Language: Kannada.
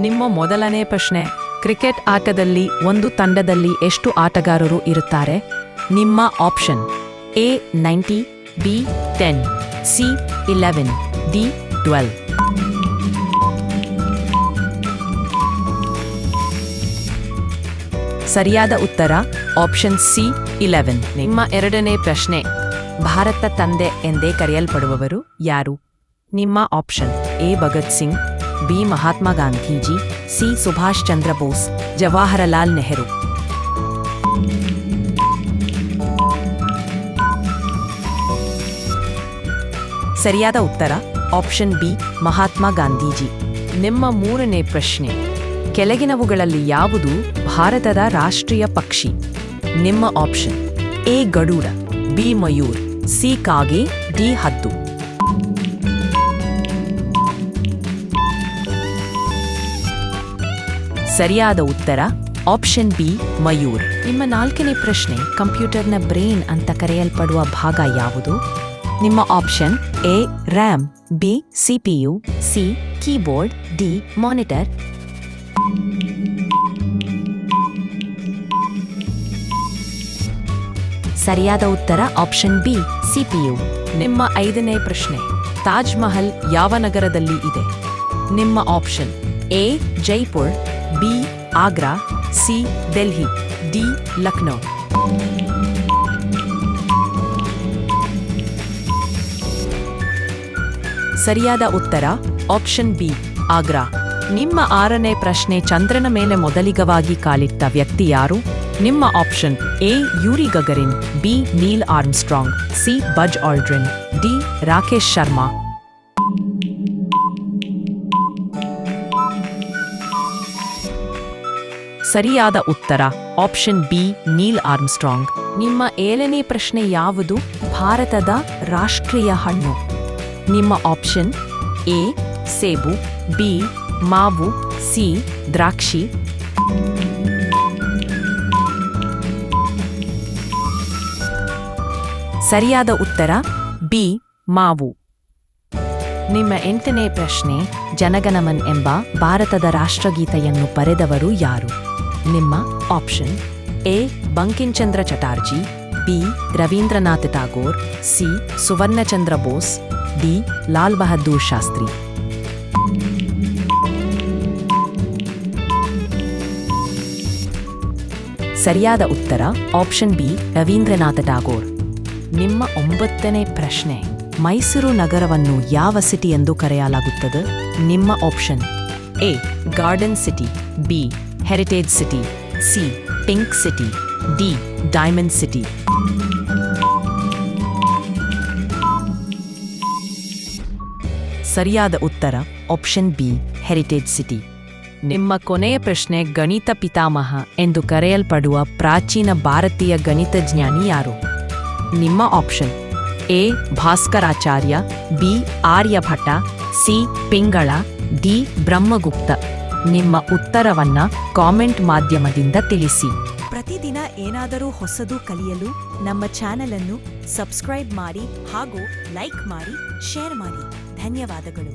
ನಿಮ್ಮ ಮೊದಲನೇ ಪ್ರಶ್ನೆ, ಕ್ರಿಕೆಟ್ ಆಟದಲ್ಲಿ ಒಂದು ತಂಡದಲ್ಲಿ ಎಷ್ಟು ಆಟಗಾರರು ಇರುತ್ತಾರೆ? ನಿಮ್ಮ option: A 90, B 10, C 11, D 12. ಸರಿಯಾದ ಉತ್ತರ ಆಪ್ಷನ್ ಸಿ 11. ನಿಮ್ಮ ಎರಡನೇ ಪ್ರಶ್ನೆ, ಭಾರತ ತಂದೆ ಎಂದೇ ಕರೆಯಲ್ಪಡುವವರು ಯಾರು? ನಿಮ್ಮ option: A Bhagat Singh, B Mahatma Gandhiji, C Subhash Chandra Bose, Jawaharlal Nehru. ಸರಿಯಾದ ಉತ್ತರ ಆಪ್ಷನ್ ಬಿ ಮಹಾತ್ಮ ಗಾಂಧೀಜಿ. ನಿಮ್ಮ ಮೂರನೇ ಪ್ರಶ್ನೆ, ಕೆಳಗಿನವುಗಳಲ್ಲಿ ಯಾವುದು ಭಾರತದ ರಾಷ್ಟ್ರೀಯ ಪಕ್ಷಿ? ನಿಮ್ಮ option: A Garuda, B Mayur, C ಕಾಗೆ, ಡಿ ಹದ್ದು. ಸರಿಯಾದ ಉತ್ತರ ಆಪ್ಷನ್ ಬಿ ಮಯೂರ್. ನಿಮ್ಮ ನಾಲ್ಕನೇ ಪ್ರಶ್ನೆ, ಕಂಪ್ಯೂಟರ್ನ ಬ್ರೈನ್ ಅಂತ ಕರೆಯಲ್ಪಡುವ ಭಾಗ ಯಾವುದು? ನಿಮ್ಮ option: A RAM, B CPU, C keyboard, D monitor. ಸರಿಯಾದ ಉತ್ತರ ಆಪ್ಷನ್ ಬಿ ಸಿಪಿಯು. ನಿಮ್ಮ ಐದನೇ ಪ್ರಶ್ನೆ, ತಾಜ್ ಮಹಲ್ ಯಾವ ನಗರದಲ್ಲಿ ಇದೆ? ನಿಮ್ಮ option: A Jaipur, B Agra, C Delhi, D Lucknow. ಸರಿಯಾದ ಉತ್ತರ ಆಪ್ಷನ್ ಬಿ ಆಗ್ರಾ. ನಿಮ್ಮ ಆರನೇ ಪ್ರಶ್ನೆ, ಚಂದ್ರನ ಮೇಲೆ ಮೊದಲಿಗವಾಗಿ ಕಾಲಿಟ್ಟ ವ್ಯಕ್ತಿ ಯಾರು? ನಿಮ್ಮ option: A Yuri Gagarin, B Neil Armstrong, C Buzz Aldrin, D Rakesh Sharma. ಸರಿಯಾದ ಉತ್ತರ ಆಪ್ಷನ್ ಬಿ ನೀಲ್ ಆರ್ಮ್ಸ್ಟ್ರಾಂಗ್. ನಿಮ್ಮ ಏಳನೇ ಪ್ರಶ್ನೆ, ಯಾವುದು ಭಾರತದ ರಾಷ್ಟ್ರೀಯ ಹಣ್ಣು? ನಿಮ್ಮ ಆಪ್ಷನ್: ಎ ಸೇಬು, ಬಿ ಮಾವು, ಸಿ ದ್ರಾಕ್ಷಿ. ಸರಿಯಾದ ಉತ್ತರ ಬಿ ಮಾವು. ನಿಮ್ಮ ಎಂಟನೇ ಪ್ರಶ್ನೆ, ಜನಗಣಮನ್ ಎಂಬ ಭಾರತದ ರಾಷ್ಟ್ರಗೀತೆಯನ್ನು ಬರೆದವರು ಯಾರು? ನಿಮ್ಮ option: A Bankimchandra Chatterjee, B Rabindranath Tagore, C Suvarnachandra Bose, D Lal Bahadur Shastri. ಸರಿಯಾದ ಉತ್ತರ ಆಪ್ಷನ್ ಬಿ ರವೀಂದ್ರನಾಥ ಟಾಗೋರ್. ನಿಮ್ಮ ಒಂಬತ್ತನೇ ಪ್ರಶ್ನೆ, ಮೈಸೂರು ನಗರವನ್ನು ಯಾವ ಸಿಟಿ ಎಂದು ಕರೆಯಲಾಗುತ್ತದೆ? ನಿಮ್ಮ option: A garden city, B heritage city, C pink city, D diamond city. ಸರಿಯಾದ ಉತ್ತರ ಆಪ್ಷನ್ ಬಿ ಹೆರಿಟೇಜ್ ಸಿಟಿ. ನಿಮ್ಮ ಕೊನೆಯ ಪ್ರಶ್ನೆ, ಗಣಿತ ಪಿತಾಮಹ ಎಂದು ಕರೆಯಲ್ಪಡುವ ಪ್ರಾಚೀನ ಭಾರತೀಯ ಗಣಿತಜ್ಞಾನಿ ಯಾರು? ನಿಮ್ಮ option: A Bhaskaracharya, B Aryabhata, C Pingala, D Brahmagupta. ನಿಮ್ಮ ಉತ್ತರವನ್ನ ಕಾಮೆಂಟ್ ಮಾಧ್ಯಮದಿಂದ ತಿಳಿಸಿ. ಪ್ರತಿದಿನ ಏನಾದರೂ ಹೊಸದು ಕಲಿಯಲು ನಮ್ಮ ಚಾನೆಲ್ ಅನ್ನು ಸಬ್ಸ್ಕ್ರೈಬ್ ಮಾಡಿ ಹಾಗೂ ಲೈಕ್ ಮಾಡಿ, ಶೇರ್ ಮಾಡಿ. ಧನ್ಯವಾದಗಳು.